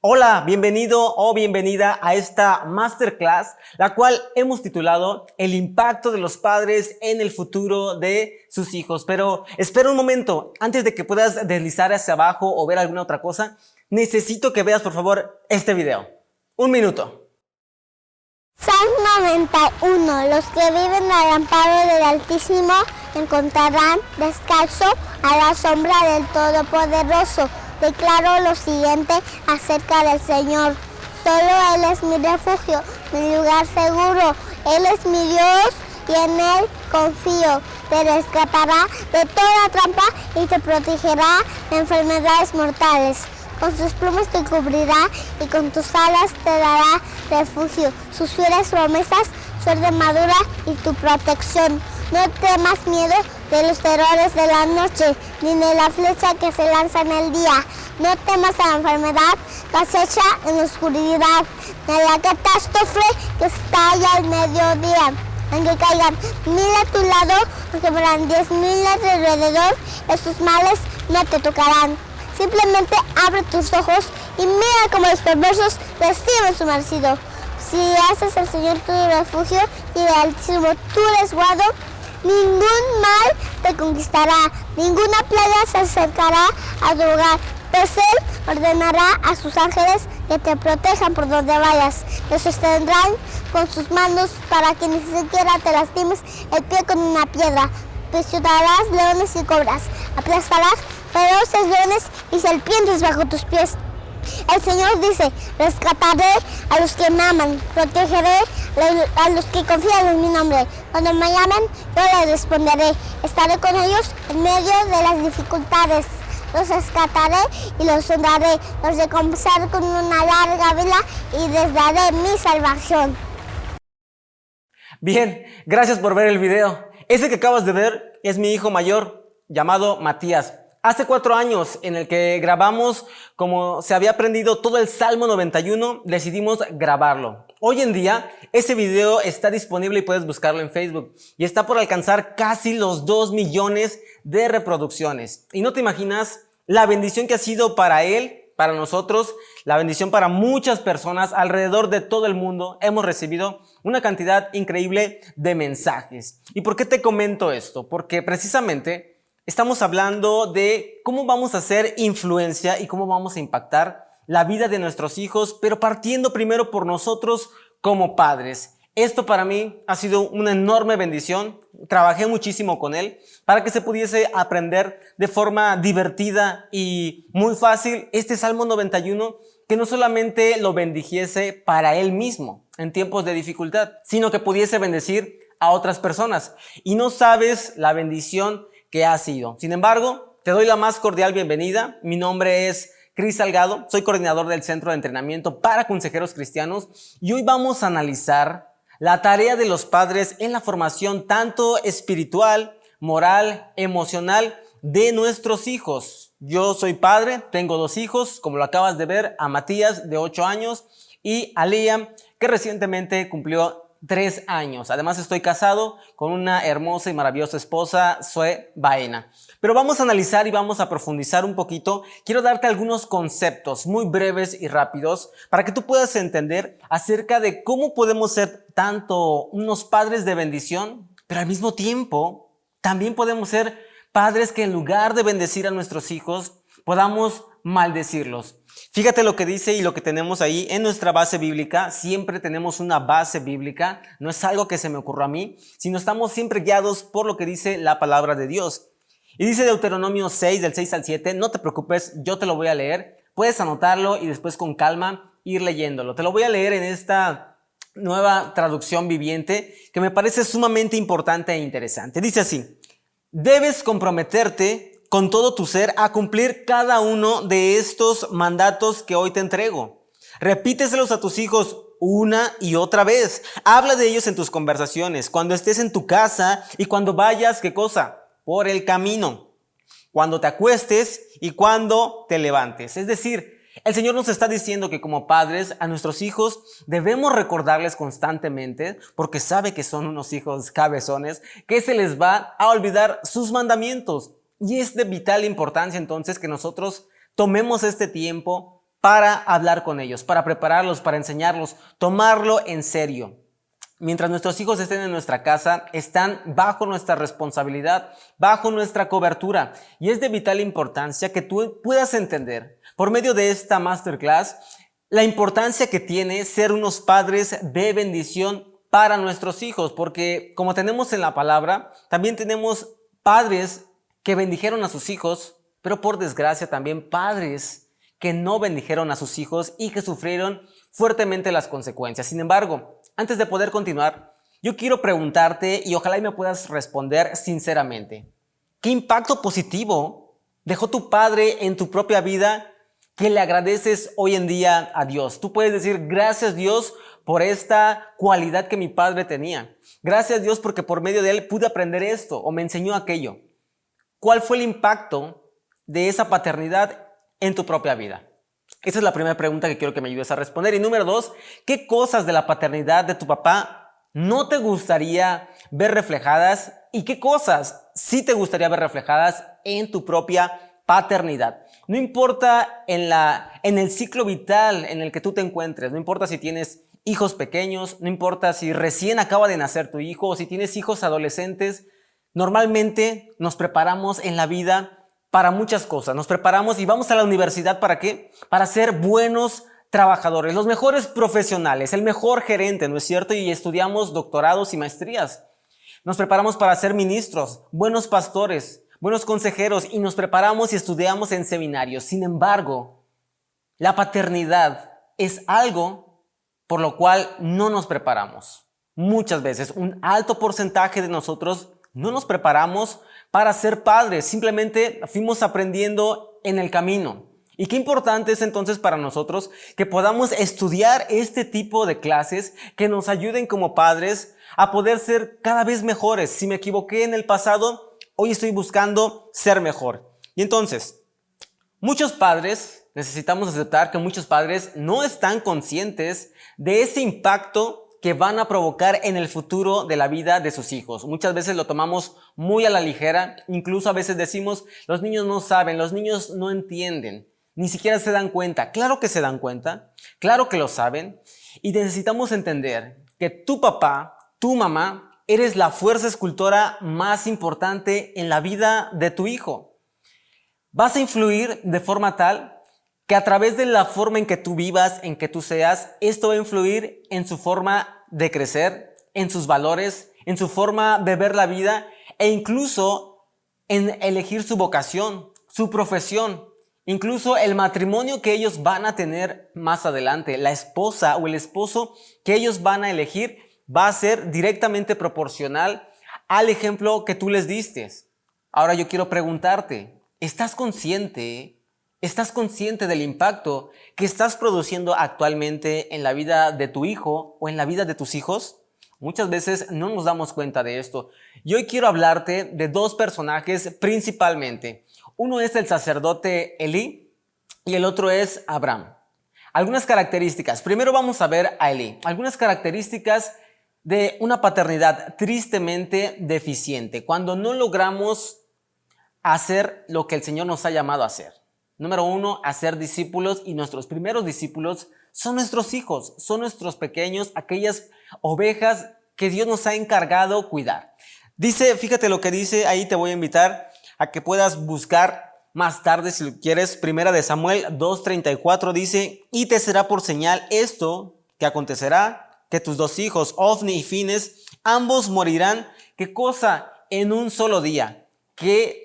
Hola, bienvenido o bienvenida a esta masterclass, la cual hemos titulado El impacto de los padres en el futuro de sus hijos. Pero espera un momento, antes de que puedas deslizar hacia abajo o ver alguna otra cosa, necesito que veas por favor este video. Un minuto. Salmo 91. Los que viven al amparo del Altísimo encontrarán descanso a la sombra del Todopoderoso. Declaro lo siguiente acerca del Señor. Solo Él es mi refugio, mi lugar seguro. Él es mi Dios y en Él confío. Te rescatará de toda trampa y te protegerá de enfermedades mortales. Con sus plumas te cubrirá y con tus alas te dará refugio. Sus fieles promesas, su armadura y tu protección. No temas miedo de los terrores de la noche, ni de la flecha que se lanza en el día. No temas a la enfermedad que acecha en la oscuridad, ni a la catástrofe que estalla al mediodía. Aunque caigan 1000 a tu lado, aunque mueran 10,000 a tu alrededor, esos males no te tocarán. Simplemente abre tus ojos y mira cómo los perversos reciben su merecido. Si haces al Señor tu refugio y al Altísimo tu resguardo, ningún mal te conquistará, ninguna plaga se acercará a tu hogar, pues Él ordenará a sus ángeles que te protejan por donde vayas. Te sostendrán con sus manos para que ni siquiera te lastimes el pie con una piedra. Pisotearás leones y cobras, aplastarás feroces leones y serpientes bajo tus pies. El Señor dice: rescataré a los que me aman, protegeré a los que confían en mi nombre. Cuando me llamen, yo les responderé. Estaré con ellos en medio de las dificultades. Los rescataré y los honraré. Los recompensaré con una larga vida y les daré mi salvación. Bien, gracias por ver el video. Ese que acabas de ver es mi hijo mayor, llamado Matías. Hace 4 años, en el que grabamos, como se había aprendido todo el Salmo 91, decidimos grabarlo. Hoy en día, ese video está disponible y puedes buscarlo en Facebook. Y está por alcanzar casi los 2 millones de reproducciones. Y no te imaginas la bendición que ha sido para él, para nosotros, la bendición para muchas personas alrededor de todo el mundo. Hemos recibido una cantidad increíble de mensajes. ¿Y por qué te comento esto? Porque precisamente estamos hablando de cómo vamos a hacer influencia y cómo vamos a impactar la vida de nuestros hijos, pero partiendo primero por nosotros como padres. Esto para mí ha sido una enorme bendición. Trabajé muchísimo con él para que se pudiese aprender de forma divertida y muy fácil este Salmo 91, que no solamente lo bendijese para él mismo en tiempos de dificultad, sino que pudiese bendecir a otras personas. Y no sabes la bendición que ha sido. Sin embargo, te doy la más cordial bienvenida. Mi nombre es Cris Salgado, soy coordinador del Centro de Entrenamiento para Consejeros Cristianos y hoy vamos a analizar la tarea de los padres en la formación tanto espiritual, moral, emocional de nuestros hijos. Yo soy padre, tengo 2 hijos, como lo acabas de ver, a Matías de 8 años y a Liam, que recientemente cumplió 3 años. Además estoy casado con una hermosa y maravillosa esposa, Zoe Baena. Pero vamos a analizar y vamos a profundizar un poquito. Quiero darte algunos conceptos muy breves y rápidos para que tú puedas entender acerca de cómo podemos ser tanto unos padres de bendición, pero al mismo tiempo también podemos ser padres que en lugar de bendecir a nuestros hijos, podamos maldecirlos. Fíjate lo que dice y lo que tenemos ahí en nuestra base bíblica. Siempre tenemos una base bíblica. No es algo que se me ocurra a mí, sino estamos siempre guiados por lo que dice la palabra de Dios. Y dice Deuteronomio 6, del 6 al 7. No te preocupes, yo te lo voy a leer. Puedes anotarlo y después con calma ir leyéndolo. Te lo voy a leer en esta nueva traducción viviente que me parece sumamente importante e interesante. Dice así: debes comprometerte con todo tu ser a cumplir cada uno de estos mandatos que hoy te entrego. Repíteselos a tus hijos una y otra vez. Habla de ellos en tus conversaciones, cuando estés en tu casa y cuando vayas, ¿qué cosa? Por el camino, cuando te acuestes y cuando te levantes. Es decir, el Señor nos está diciendo que como padres a nuestros hijos debemos recordarles constantemente, porque sabe que son unos hijos cabezones, que se les va a olvidar sus mandamientos. Y es de vital importancia entonces que nosotros tomemos este tiempo para hablar con ellos, para prepararlos, para enseñarlos, tomarlo en serio. Mientras nuestros hijos estén en nuestra casa, están bajo nuestra responsabilidad, bajo nuestra cobertura. Y es de vital importancia que tú puedas entender, por medio de esta masterclass, la importancia que tiene ser unos padres de bendición para nuestros hijos. Porque como tenemos en la palabra, también tenemos padres que bendijeron a sus hijos, pero por desgracia también padres que no bendijeron a sus hijos y que sufrieron fuertemente las consecuencias. Sin embargo, antes de poder continuar, yo quiero preguntarte y ojalá y me puedas responder sinceramente. ¿Qué impacto positivo dejó tu padre en tu propia vida que le agradeces hoy en día a Dios? Tú puedes decir, gracias Dios por esta cualidad que mi padre tenía. Gracias Dios porque por medio de él pude aprender esto o me enseñó aquello. ¿Cuál fue el impacto de esa paternidad en tu propia vida? Esa es la primera pregunta que quiero que me ayudes a responder. Y número 2, ¿qué cosas de la paternidad de tu papá no te gustaría ver reflejadas y qué cosas sí te gustaría ver reflejadas en tu propia paternidad? No importa en el ciclo vital en el que tú te encuentres, no importa si tienes hijos pequeños, no importa si recién acaba de nacer tu hijo o si tienes hijos adolescentes, normalmente nos preparamos en la vida para muchas cosas. Nos preparamos y vamos a la universidad, ¿para qué? Para ser buenos trabajadores, los mejores profesionales, el mejor gerente, ¿no es cierto? Y estudiamos doctorados y maestrías. Nos preparamos para ser ministros, buenos pastores, buenos consejeros y nos preparamos y estudiamos en seminarios. Sin embargo, la paternidad es algo por lo cual no nos preparamos. Muchas veces, un alto porcentaje de nosotros no nos preparamos para ser padres, simplemente fuimos aprendiendo en el camino. Y qué importante es entonces para nosotros que podamos estudiar este tipo de clases que nos ayuden como padres a poder ser cada vez mejores. Si me equivoqué en el pasado, hoy estoy buscando ser mejor. Y entonces, muchos padres, necesitamos aceptar que muchos padres no están conscientes de ese impacto que van a provocar en el futuro de la vida de sus hijos. Muchas veces lo tomamos muy a la ligera, incluso a veces decimos, los niños no saben, los niños no entienden, ni siquiera se dan cuenta. Claro que se dan cuenta, claro que lo saben, y necesitamos entender que tu papá, tu mamá, eres la fuerza escultora más importante en la vida de tu hijo. Vas a influir de forma tal que a través de la forma en que tú vivas, en que tú seas, esto va a influir en su forma de crecer, en sus valores, en su forma de ver la vida e incluso en elegir su vocación, su profesión, incluso el matrimonio que ellos van a tener más adelante, la esposa o el esposo que ellos van a elegir va a ser directamente proporcional al ejemplo que tú les diste. Ahora yo quiero preguntarte, ¿estás consciente del impacto que estás produciendo actualmente en la vida de tu hijo o en la vida de tus hijos? Muchas veces no nos damos cuenta de esto. Y hoy quiero hablarte de dos personajes principalmente. Uno es el sacerdote Elí y el otro es Abraham. Algunas características. Primero vamos a ver a Elí. Algunas características de una paternidad tristemente deficiente, cuando no logramos hacer lo que el Señor nos ha llamado a hacer. Número 1, hacer discípulos, y nuestros primeros discípulos son nuestros hijos, son nuestros pequeños, aquellas ovejas que Dios nos ha encargado cuidar. Dice, fíjate lo que dice, ahí te voy a invitar a que puedas buscar más tarde si lo quieres. Primera de Samuel 2:34 dice, y te será por señal esto que acontecerá, que tus dos hijos, Ofni y Fines, ambos morirán. ¿Qué cosa? En un solo día. Qué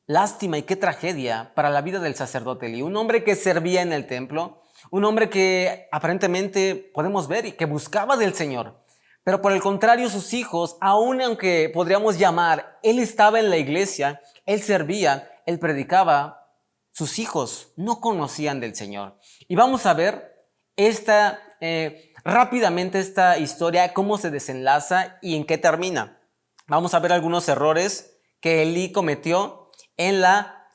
lástima y qué tragedia para la vida del sacerdote Elí, un hombre que servía en el templo, un hombre que aparentemente podemos ver y que buscaba del Señor. Pero por el contrario, sus hijos, aun aunque podríamos llamar, él estaba en la iglesia, él servía, él predicaba, sus hijos no conocían del Señor. Y vamos a ver rápidamente esta historia, cómo se desenlaza y en qué termina. Vamos a ver algunos errores que Elí cometió en la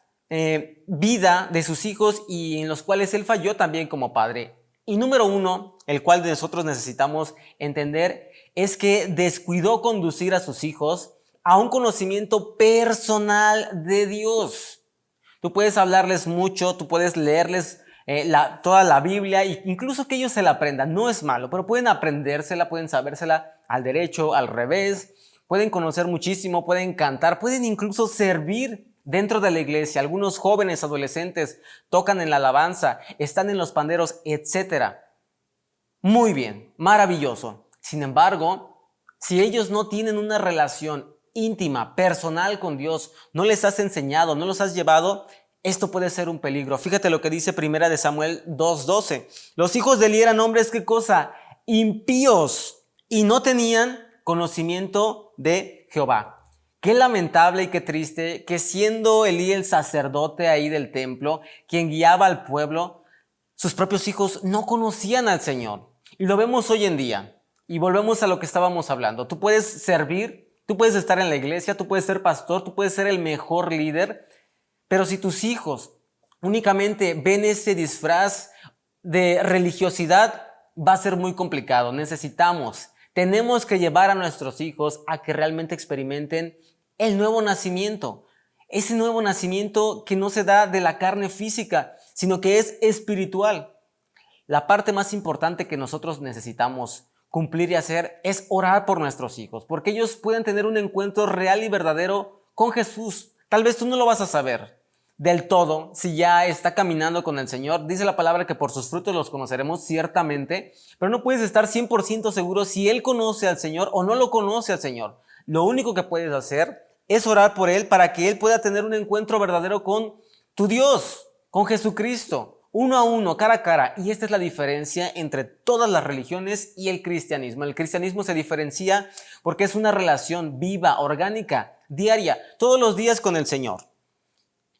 vida de sus hijos y en los cuales él falló también como padre. Y número 1, el cual nosotros necesitamos entender, es que descuidó conducir a sus hijos a un conocimiento personal de Dios. Tú puedes hablarles mucho, tú puedes leerles toda la Biblia, e incluso que ellos se la aprendan. No es malo, pero pueden aprendérsela, pueden sabérsela al derecho, al revés, pueden conocer muchísimo, pueden cantar, pueden incluso servir dentro de la iglesia. Algunos jóvenes, adolescentes, tocan en la alabanza, están en los panderos, etc. Muy bien, maravilloso. Sin embargo, si ellos no tienen una relación íntima, personal con Dios, no les has enseñado, no los has llevado, esto puede ser un peligro. Fíjate lo que dice 1 de Samuel 2:12. Los hijos de Elí eran hombres, ¿qué cosa? Impíos, y no tenían conocimiento de Jehová. Qué lamentable y qué triste que siendo Elí el sacerdote ahí del templo, quien guiaba al pueblo, sus propios hijos no conocían al Señor. Y lo vemos hoy en día. Y volvemos a lo que estábamos hablando. Tú puedes servir, tú puedes estar en la iglesia, tú puedes ser pastor, tú puedes ser el mejor líder, pero si tus hijos únicamente ven ese disfraz de religiosidad, va a ser muy complicado. Tenemos que llevar a nuestros hijos a que realmente experimenten el nuevo nacimiento. Ese nuevo nacimiento que no se da de la carne física, sino que es espiritual. La parte más importante que nosotros necesitamos cumplir y hacer es orar por nuestros hijos, porque ellos pueden tener un encuentro real y verdadero con Jesús. Tal vez tú no lo vas a saber del todo si ya está caminando con el Señor. Dice la palabra que por sus frutos los conoceremos ciertamente, pero no puedes estar 100% seguro si él conoce al Señor o no lo conoce al Señor. Lo único que puedes hacer es orar por él para que él pueda tener un encuentro verdadero con tu Dios, con Jesucristo. Uno a uno, cara a cara. Y esta es la diferencia entre todas las religiones y el cristianismo. El cristianismo se diferencia porque es una relación viva, orgánica, diaria, todos los días con el Señor.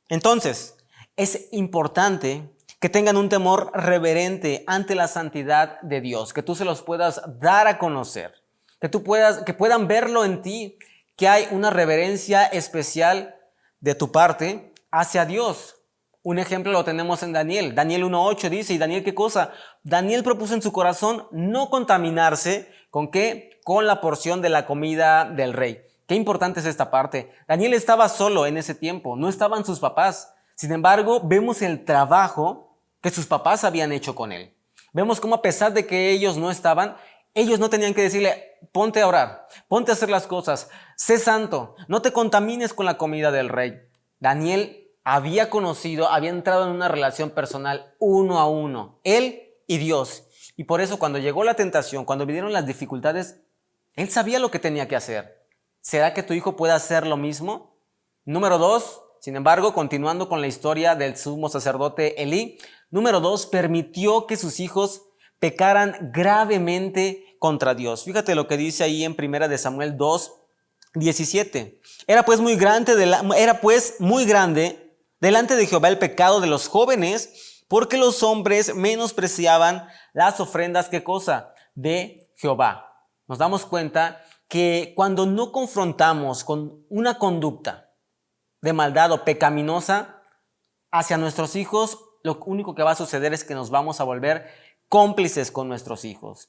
Entonces, es importante que tengan un temor reverente ante la santidad de Dios, que tú se los puedas dar a conocer, que puedan verlo en ti, que hay una reverencia especial de tu parte hacia Dios. Un ejemplo lo tenemos en Daniel. Daniel 1:8 dice, ¿y Daniel qué cosa? Daniel propuso en su corazón no contaminarse, ¿con qué? Con la porción de la comida del rey. Qué importante es esta parte. Daniel estaba solo en ese tiempo, no estaban sus papás. Sin embargo, vemos el trabajo que sus papás habían hecho con él. Vemos cómo a pesar de que ellos no estaban, ellos no tenían que decirle, ponte a orar, ponte a hacer las cosas, sé santo, no te contamines con la comida del rey. Daniel había entrado en una relación personal uno a uno, él y Dios. Y por eso cuando llegó la tentación, cuando vinieron las dificultades, él sabía lo que tenía que hacer. ¿Será que tu hijo puede hacer lo mismo? Número 2, sin embargo, continuando con la historia del sumo sacerdote Elí, número 2, permitió que sus hijos pecaran gravemente contra Dios. Fíjate lo que dice ahí en 1 de Samuel 2:17. Era pues muy grande delante de Jehová el pecado de los jóvenes, porque los hombres menospreciaban las ofrendas, ¿qué cosa? De Jehová. Nos damos cuenta que cuando no confrontamos con una conducta de maldad o pecaminosa hacia nuestros hijos, lo único que va a suceder es que nos vamos a volver cómplices con nuestros hijos.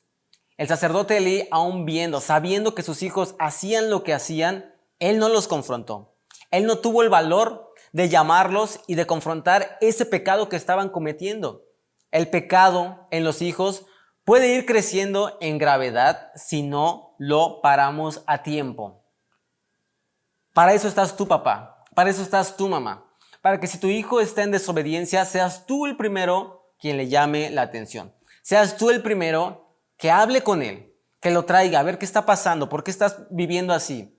El sacerdote Elí, aún sabiendo que sus hijos hacían lo que hacían, él no los confrontó. Él no tuvo el valor de llamarlos y de confrontar ese pecado que estaban cometiendo. El pecado en los hijos puede ir creciendo en gravedad si no lo paramos a tiempo. Para eso estás tú, papá. Para eso estás tú, mamá. Para que si tu hijo está en desobediencia, seas tú el primero quien le llame la atención. Seas tú el primero que hable con él, que lo traiga, a ver qué está pasando, por qué estás viviendo así.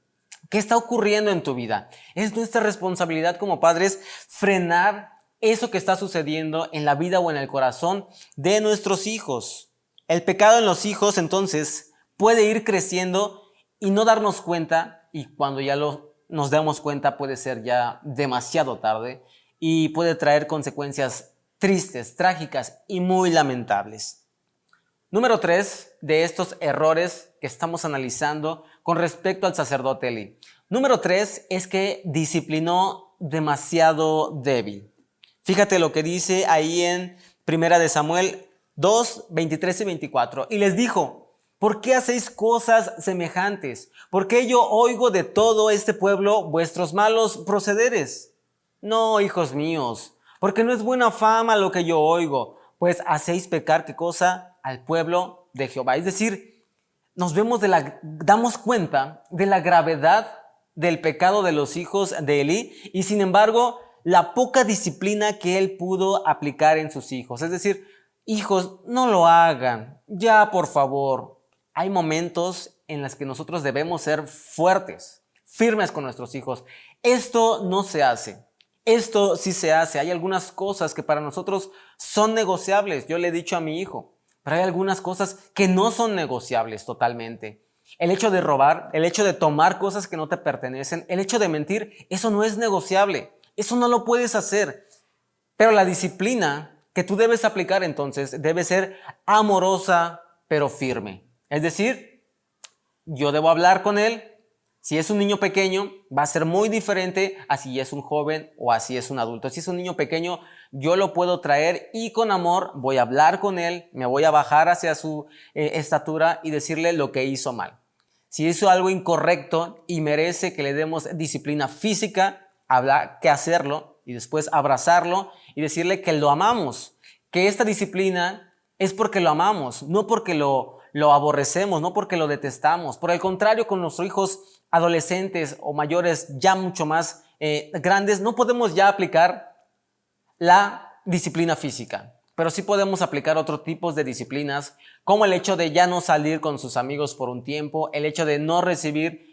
¿Qué está ocurriendo en tu vida? Es nuestra responsabilidad como padres frenar eso que está sucediendo en la vida o en el corazón de nuestros hijos. El pecado en los hijos, entonces, puede ir creciendo y no darnos cuenta, y cuando ya nos damos cuenta puede ser ya demasiado tarde y puede traer consecuencias tristes, trágicas y muy lamentables. Número 3 de estos errores que estamos analizando con respecto al sacerdote Elí. Número 3 es que disciplinó demasiado débil. Fíjate lo que dice ahí en 1 de Samuel 2:23 y 24. Y les dijo, ¿por qué hacéis cosas semejantes? ¿Por qué yo oigo de todo este pueblo vuestros malos procederes? No, hijos míos, porque no es buena fama lo que yo oigo, pues hacéis pecar, ¿qué cosa? Al pueblo de Jehová. Es decir, damos cuenta de la gravedad del pecado de los hijos de Elí y sin embargo la poca disciplina que él pudo aplicar en sus hijos. Es decir, hijos, no lo hagan, ya por favor. Hay momentos en los que nosotros debemos ser fuertes, firmes con nuestros hijos. Esto no se hace. Esto sí se hace. Hay algunas cosas que para nosotros son negociables. Yo le he dicho a mi hijo, pero hay algunas cosas que no son negociables totalmente. El hecho de robar, el hecho de tomar cosas que no te pertenecen, el hecho de mentir, eso no es negociable. Eso no lo puedes hacer. Pero la disciplina que tú debes aplicar entonces debe ser amorosa pero firme. Es decir, yo debo hablar con él. Si es un niño pequeño, va a ser muy diferente a si es un joven o a si es un adulto. Si es un niño pequeño, yo lo puedo traer y con amor voy a hablar con él, me voy a bajar hacia su estatura y decirle lo que hizo mal. Si hizo algo incorrecto y merece que le demos disciplina física, habrá que hacerlo y después abrazarlo y decirle que lo amamos, que esta disciplina es porque lo amamos, no porque lo aborrecemos, no porque lo detestamos. Por el contrario, con nuestros hijos adolescentes o mayores ya mucho más grandes, no podemos ya aplicar la disciplina física, pero sí podemos aplicar otros tipos de disciplinas, como el hecho de ya no salir con sus amigos por un tiempo, el hecho de no recibir,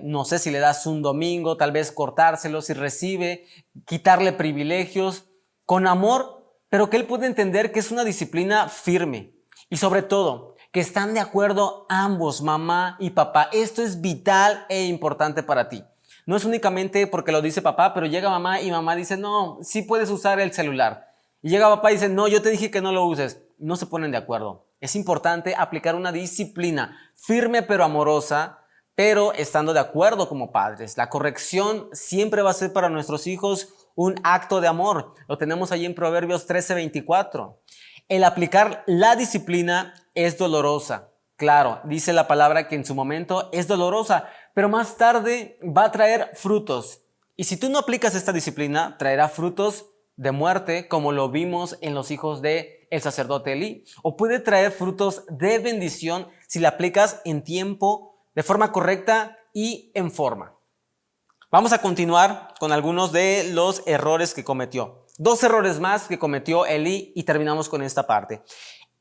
no sé si le das un domingo, tal vez cortárselo, si recibe, quitarle privilegios, con amor, pero que él pueda entender que es una disciplina firme y sobre todo, que están de acuerdo ambos, mamá y papá. Esto es vital e importante para ti. No es únicamente porque lo dice papá, pero llega mamá y mamá dice, no, sí puedes usar el celular. Y llega papá y dice, no, yo te dije que no lo uses. No se ponen de acuerdo. Es importante aplicar una disciplina firme pero amorosa, pero estando de acuerdo como padres. La corrección siempre va a ser para nuestros hijos un acto de amor. Lo tenemos ahí en Proverbios 13:24. El aplicar la disciplina es dolorosa. Claro, dice la palabra que en su momento es dolorosa, pero más tarde va a traer frutos. Y si tú no aplicas esta disciplina, traerá frutos de muerte, como lo vimos en los hijos del sacerdote Elí. O puede traer frutos de bendición si la aplicas en tiempo, de forma correcta y en forma. Vamos a continuar con algunos de los errores que cometió. 2 errores más que cometió Elí y terminamos con esta parte.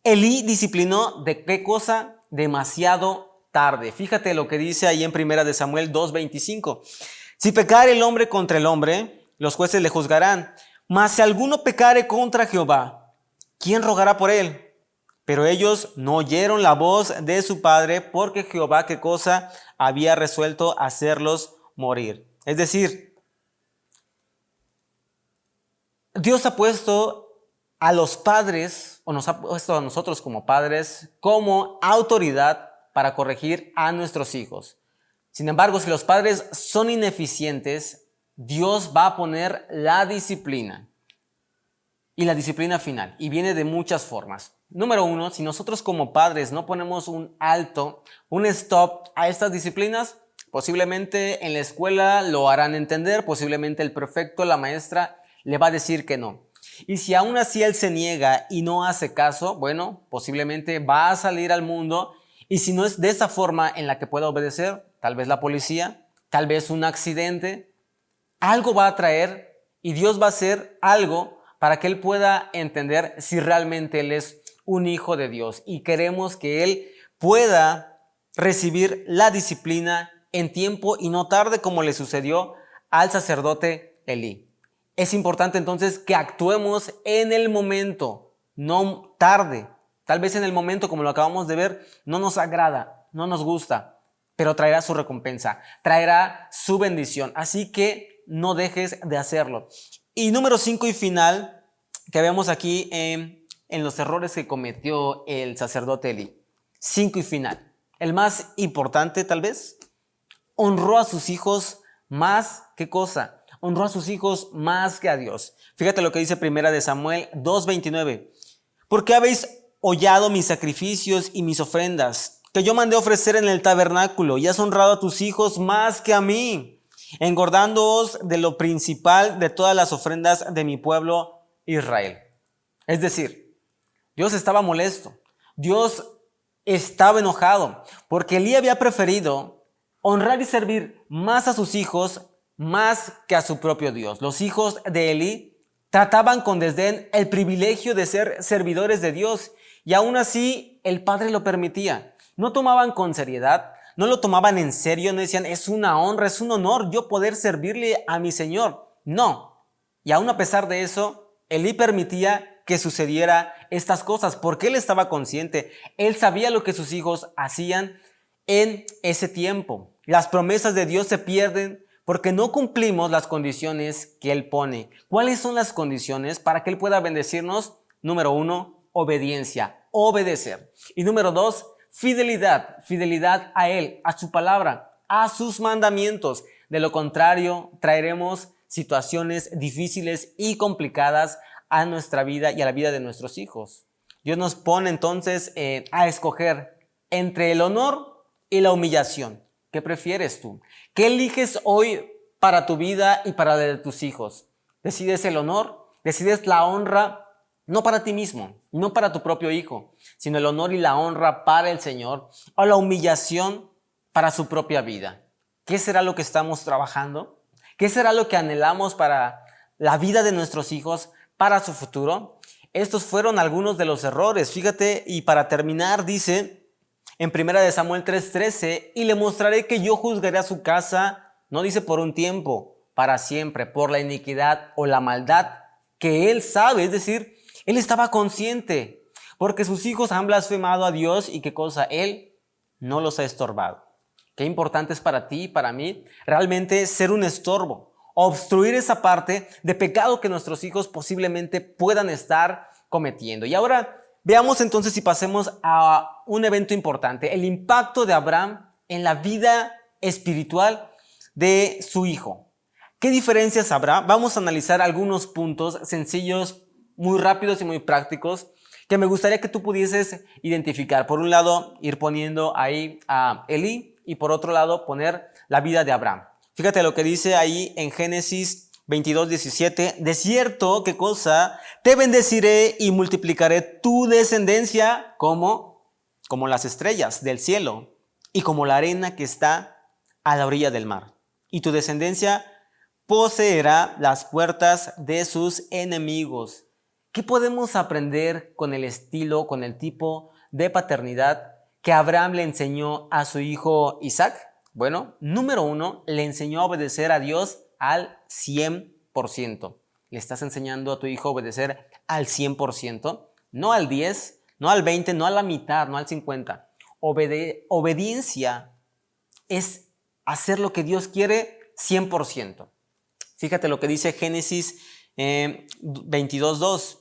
Elí disciplinó ¿de qué cosa? Demasiado tarde. Fíjate lo que dice ahí en 1 Samuel 2:25. Si pecare el hombre contra el hombre, los jueces le juzgarán. Mas si alguno pecare contra Jehová, ¿quién rogará por él? Pero ellos no oyeron la voz de su padre, porque Jehová, ¿qué cosa? Había resuelto hacerlos morir. Es decir, Dios ha puesto a los padres, o nos ha puesto a nosotros como padres, como autoridad para corregir a nuestros hijos. Sin embargo, si los padres son ineficientes, Dios va a poner la disciplina. Y la disciplina final. Y viene de muchas formas. Número 1, si nosotros como padres no ponemos un alto, un stop a estas disciplinas, posiblemente en la escuela lo harán entender, posiblemente el prefecto, la maestra, le va a decir que no. Y si aún así él se niega y no hace caso, bueno, posiblemente va a salir al mundo. Y si no es de esa forma en la que pueda obedecer, tal vez la policía, tal vez un accidente, algo va a traer y Dios va a hacer algo para que él pueda entender si realmente él es un hijo de Dios. Y queremos que él pueda recibir la disciplina en tiempo y no tarde, como le sucedió al sacerdote Elí. Es importante entonces que actuemos en el momento, no tarde. Tal vez en el momento, como lo acabamos de ver, no nos agrada, no nos gusta, pero traerá su recompensa, traerá su bendición. Así que no dejes de hacerlo. Y número 5 y final, que vemos aquí en los errores que cometió el sacerdote Elí. 5 y final. El más importante tal vez, honró a sus hijos más, ¿qué cosa? Honró a sus hijos más que a Dios. Fíjate lo que dice 1 Samuel 2:29. Porque habéis hollado mis sacrificios y mis ofrendas, que yo mandé ofrecer en el tabernáculo, y has honrado a tus hijos más que a mí, engordándoos de lo principal de todas las ofrendas de mi pueblo, Israel. Es decir, Dios estaba molesto. Dios estaba enojado porque Elí había preferido honrar y servir más a sus hijos más que a su propio Dios. Los hijos de Elí trataban con desdén el privilegio de ser servidores de Dios y aún así el padre lo permitía. No tomaban con seriedad, no lo tomaban en serio, no decían es una honra, es un honor yo poder servirle a mi Señor. No. Y aún a pesar de eso, Elí permitía que sucediera estas cosas porque él estaba consciente. Él sabía lo que sus hijos hacían en ese tiempo. Las promesas de Dios se pierden porque no cumplimos las condiciones que Él pone. ¿Cuáles son las condiciones para que Él pueda bendecirnos? Número 1, obediencia, obedecer. Y número 2, fidelidad, fidelidad a Él, a su palabra, a sus mandamientos. De lo contrario, traeremos situaciones difíciles y complicadas a nuestra vida y a la vida de nuestros hijos. Dios nos pone entonces a escoger entre el honor y la humillación. ¿Qué prefieres tú? ¿Qué eliges hoy para tu vida y para la de tus hijos? ¿Decides el honor? ¿Decides la honra? No para ti mismo, no para tu propio hijo, sino el honor y la honra para el Señor, o la humillación para su propia vida. ¿Qué será lo que estamos trabajando? ¿Qué será lo que anhelamos para la vida de nuestros hijos, para su futuro? Estos fueron algunos de los errores. Fíjate, y para terminar dice en 1 Samuel 3:13, y le mostraré que yo juzgaré a su casa, no dice por un tiempo, para siempre, por la iniquidad o la maldad que él sabe. Es decir, él estaba consciente, porque sus hijos han blasfemado a Dios y qué cosa, él no los ha estorbado. Qué importante es para ti y para mí realmente ser un estorbo, obstruir esa parte de pecado que nuestros hijos posiblemente puedan estar cometiendo. Y ahora veamos entonces y pasemos a un evento importante, el impacto de Abraham en la vida espiritual de su hijo. ¿Qué diferencias habrá? Vamos a analizar algunos puntos sencillos, muy rápidos y muy prácticos que me gustaría que tú pudieses identificar. Por un lado, ir poniendo ahí a Elí y por otro lado, poner la vida de Abraham. Fíjate lo que dice ahí en Génesis 22:17. De cierto, ¿qué cosa? Te bendeciré y multiplicaré tu descendencia como las estrellas del cielo y como la arena que está a la orilla del mar. Y tu descendencia poseerá las puertas de sus enemigos. ¿Qué podemos aprender con el estilo, con el tipo de paternidad que Abraham le enseñó a su hijo Isaac? Bueno, número 1, le enseñó a obedecer a Dios al 100%. ¿Le estás enseñando a tu hijo a obedecer al 100%? No al 10, no al 20, no a la mitad, no al 50. Obediencia es hacer lo que Dios quiere 100%. Fíjate lo que dice Génesis 22:2.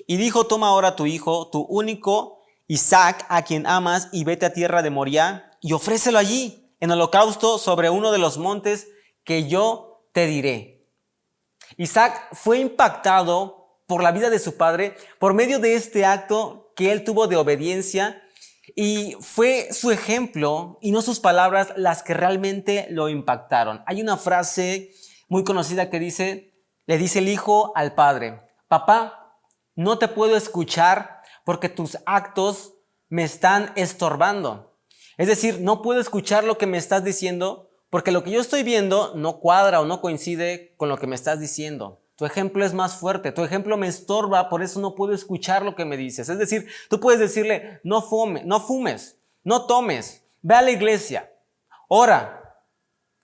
Y dijo, toma ahora tu hijo, tu único Isaac, a quien amas, y vete a tierra de Moriah y ofrécelo allí en holocausto sobre uno de los montes que yo te diré. Isaac fue impactado por la vida de su padre por medio de este acto que él tuvo de obediencia, y fue su ejemplo y no sus palabras las que realmente lo impactaron. Hay una frase muy conocida que le dice el hijo al padre: papá, no te puedo escuchar porque tus actos me están estorbando. Es decir, no puedo escuchar lo que me estás diciendo porque lo que yo estoy viendo no cuadra o no coincide con lo que me estás diciendo. Tu ejemplo es más fuerte, tu ejemplo me estorba, por eso no puedo escuchar lo que me dices. Es decir, tú puedes decirle, no fumes, no tomes, ve a la iglesia, ora,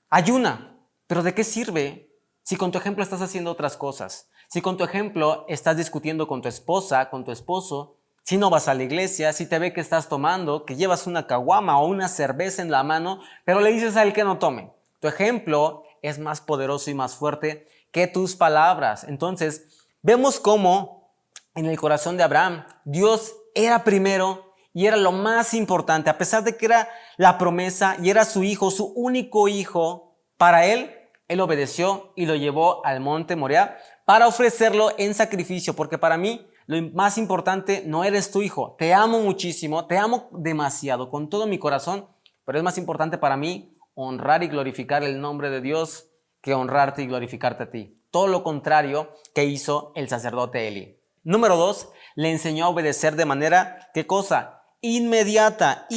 ayuna. Pero ¿de qué sirve si con tu ejemplo estás haciendo otras cosas? Si con tu ejemplo estás discutiendo con tu esposa, con tu esposo, si no vas a la iglesia, si te ve que estás tomando, que llevas una caguama o una cerveza en la mano, pero le dices a él que no tome. Tu ejemplo es más poderoso y más fuerte que tus palabras. Entonces, vemos cómo en el corazón de Abraham, Dios era primero y era lo más importante. A pesar de que era la promesa y era su hijo, su único hijo, para él obedeció y lo llevó al monte Moriah para ofrecerlo en sacrificio, porque para mí lo más importante no eres tu hijo. Te amo muchísimo, te amo demasiado, con todo mi corazón, pero es más importante para mí honrar y glorificar el nombre de Dios que honrarte y glorificarte a ti. Todo lo contrario que hizo el sacerdote Eli. Número 2, le enseñó a obedecer de manera, ¿qué cosa? Inmediata.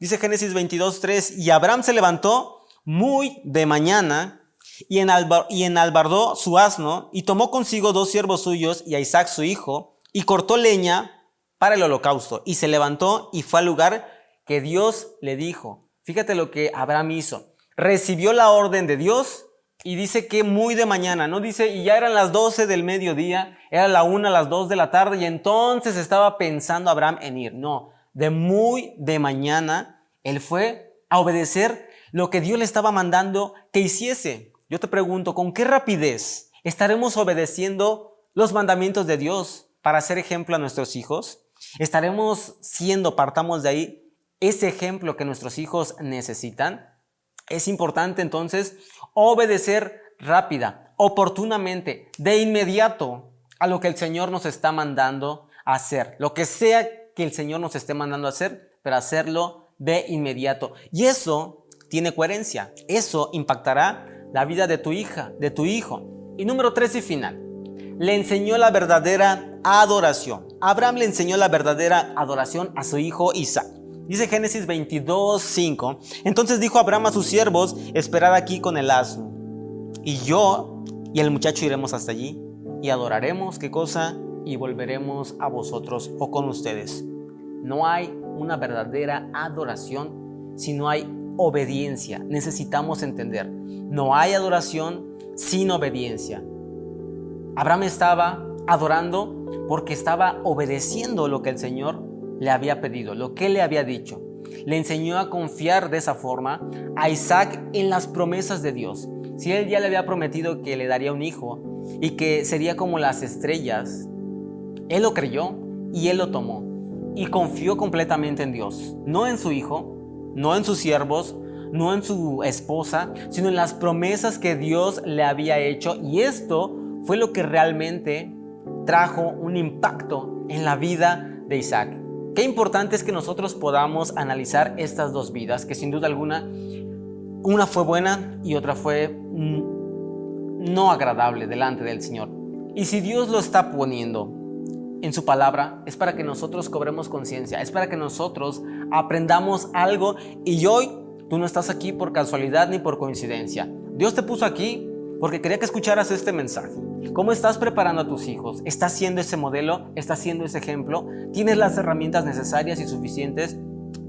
Dice Génesis 22:3, y Abraham se levantó muy de mañana y enalbardó su asno y tomó consigo 2 siervos suyos y a Isaac su hijo y cortó leña para el holocausto y se levantó y fue al lugar que Dios le dijo. Fíjate lo que Abraham hizo. Recibió la orden de Dios y dice que muy de mañana, no dice y ya eran las 12 del mediodía, era la 1, las 2 de la tarde y entonces estaba pensando Abraham en ir. No, de muy de mañana él fue a obedecer lo que Dios le estaba mandando que hiciese. Yo te pregunto, ¿con qué rapidez estaremos obedeciendo los mandamientos de Dios para ser ejemplo a nuestros hijos? ¿Estaremos siendo, partamos de ahí, ese ejemplo que nuestros hijos necesitan? Es importante entonces obedecer rápida, oportunamente, de inmediato a lo que el Señor nos está mandando a hacer. Lo que sea que el Señor nos esté mandando a hacer, pero hacerlo de inmediato. Y eso tiene coherencia. Eso impactará la vida de tu hija, de tu hijo. Y número 3 y final. Le enseñó la verdadera adoración. Abraham le enseñó la verdadera adoración a su hijo Isaac. Dice Génesis 22:5. Entonces dijo Abraham a sus siervos, esperad aquí con el asno. Y yo y el muchacho iremos hasta allí y adoraremos, ¿qué cosa? Y volveremos a vosotros o con ustedes. No hay una verdadera adoración si no hay obediencia. Necesitamos entender. No hay adoración sin obediencia. Abraham estaba adorando porque estaba obedeciendo lo que el Señor le había pedido, lo que él le había dicho. Le enseñó a confiar de esa forma a Isaac en las promesas de Dios. Si él ya le había prometido que le daría un hijo y que sería como las estrellas, él lo creyó y él lo tomó y confió completamente en Dios, no en su hijo, no en sus siervos, no en su esposa, sino en las promesas que Dios le había hecho, y esto fue lo que realmente trajo un impacto en la vida de Isaac. Qué importante es que nosotros podamos analizar estas dos vidas, que sin duda alguna, una fue buena y otra fue no agradable delante del Señor. Y si Dios lo está poniendo en su palabra, es para que nosotros cobremos conciencia, es para que nosotros aprendamos algo. Y hoy tú no estás aquí por casualidad ni por coincidencia. Dios te puso aquí porque quería que escucharas este mensaje. ¿Cómo estás preparando a tus hijos? ¿Estás siendo ese modelo? ¿Estás siendo ese ejemplo? ¿Tienes las herramientas necesarias y suficientes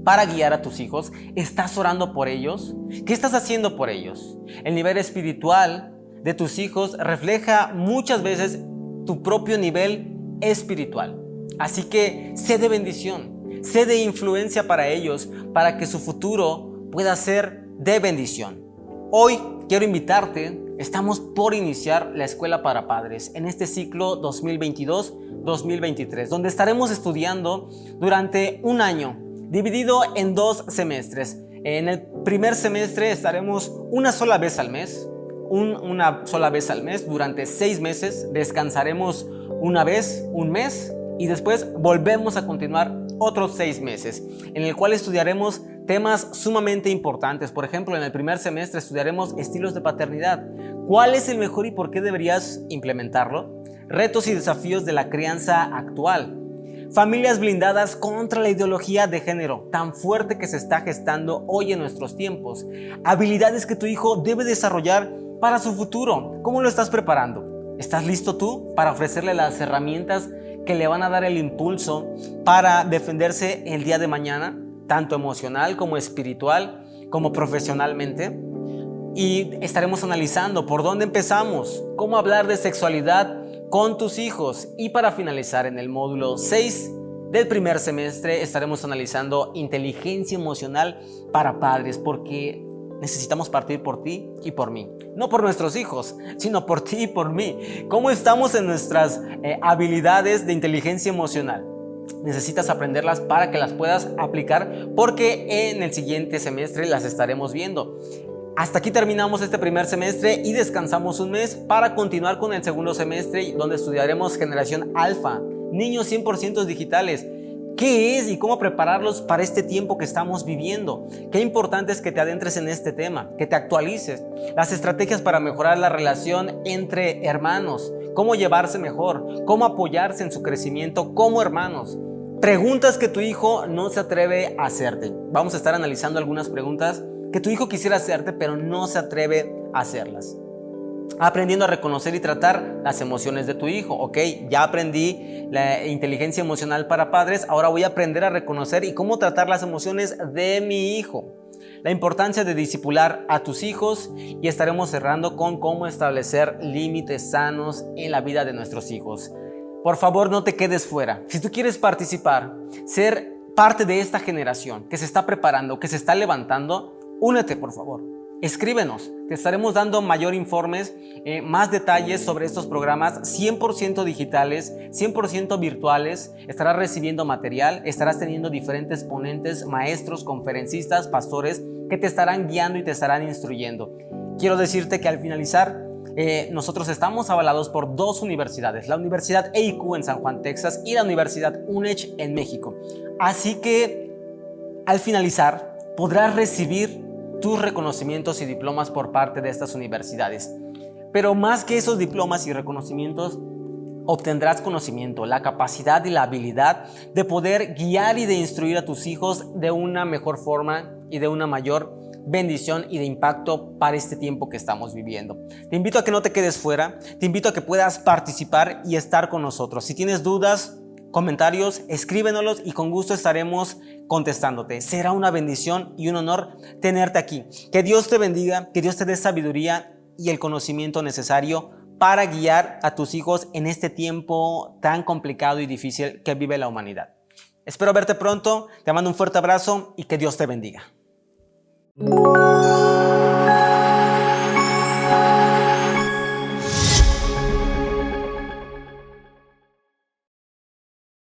para guiar a tus hijos? ¿Estás orando por ellos? ¿Qué estás haciendo por ellos? El nivel espiritual de tus hijos refleja muchas veces tu propio nivel espiritual. Así que sé de bendición, sé de influencia para ellos, para que su futuro pueda ser de bendición. Hoy quiero invitarte. Estamos por iniciar la Escuela para Padres en este ciclo 2022-2023, donde estaremos estudiando durante un año, dividido en 2 semestres. En el primer semestre estaremos una sola vez al mes durante 6 meses. Descansaremos una vez, un mes, y después volvemos a continuar otros 6 meses, en el cual estudiaremos temas sumamente importantes. Por ejemplo, en el primer semestre estudiaremos estilos de paternidad. ¿Cuál es el mejor y por qué deberías implementarlo? Retos y desafíos de la crianza actual. Familias blindadas contra la ideología de género tan fuerte que se está gestando hoy en nuestros tiempos. Habilidades que tu hijo debe desarrollar para su futuro. ¿Cómo lo estás preparando? ¿Estás listo tú para ofrecerle las herramientas que le van a dar el impulso para defenderse el día de mañana, tanto emocional como espiritual, como profesionalmente? Y estaremos analizando por dónde empezamos, cómo hablar de sexualidad con tus hijos. Y para finalizar, en el módulo 6 del primer semestre estaremos analizando inteligencia emocional para padres, porque necesitamos partir por ti y por mí. No por nuestros hijos, sino por ti y por mí. ¿Cómo estamos en nuestras habilidades de inteligencia emocional? Necesitas aprenderlas para que las puedas aplicar, porque en el siguiente semestre las estaremos viendo. Hasta aquí terminamos este primer semestre y descansamos un mes para continuar con el segundo semestre, donde estudiaremos generación alfa, niños 100% digitales. ¿Qué es y cómo prepararlos para este tiempo que estamos viviendo? Qué importante es que te adentres en este tema, que te actualices. Las estrategias para mejorar la relación entre hermanos, cómo llevarse mejor, cómo apoyarse en su crecimiento como hermanos. Preguntas que tu hijo no se atreve a hacerte. Vamos a estar analizando algunas preguntas que tu hijo quisiera hacerte, pero no se atreve a hacerlas. Aprendiendo a reconocer y tratar las emociones de tu hijo. Ok, ya aprendí la inteligencia emocional para padres, ahora voy a aprender a reconocer y cómo tratar las emociones de mi hijo. La importancia de discipular a tus hijos, y estaremos cerrando con cómo establecer límites sanos en la vida de nuestros hijos. Por favor, no te quedes fuera. Si tú quieres participar, ser parte de esta generación que se está preparando, que se está levantando, únete, por favor. Escríbenos, te estaremos dando mayor informes, más detalles sobre estos programas 100% digitales, 100% virtuales. Estarás recibiendo material, estarás teniendo diferentes ponentes, maestros, conferencistas, pastores que te estarán guiando y te estarán instruyendo. Quiero decirte que al finalizar, nosotros estamos avalados por 2 universidades, la Universidad EIQ en San Juan, Texas, y la Universidad UNECH en México. Así que al finalizar podrás recibir tus reconocimientos y diplomas por parte de estas universidades. Pero más que esos diplomas y reconocimientos, obtendrás conocimiento, la capacidad y la habilidad de poder guiar y de instruir a tus hijos de una mejor forma y de una mayor bendición y de impacto para este tiempo que estamos viviendo. Te invito a que no te quedes fuera, te invito a que puedas participar y estar con nosotros. Si tienes dudas, comentarios, escríbenoslos y con gusto estaremos contestándote. Será una bendición y un honor tenerte aquí. Que Dios te bendiga, que Dios te dé sabiduría y el conocimiento necesario para guiar a tus hijos en este tiempo tan complicado y difícil que vive la humanidad. Espero verte pronto, te mando un fuerte abrazo y que Dios te bendiga.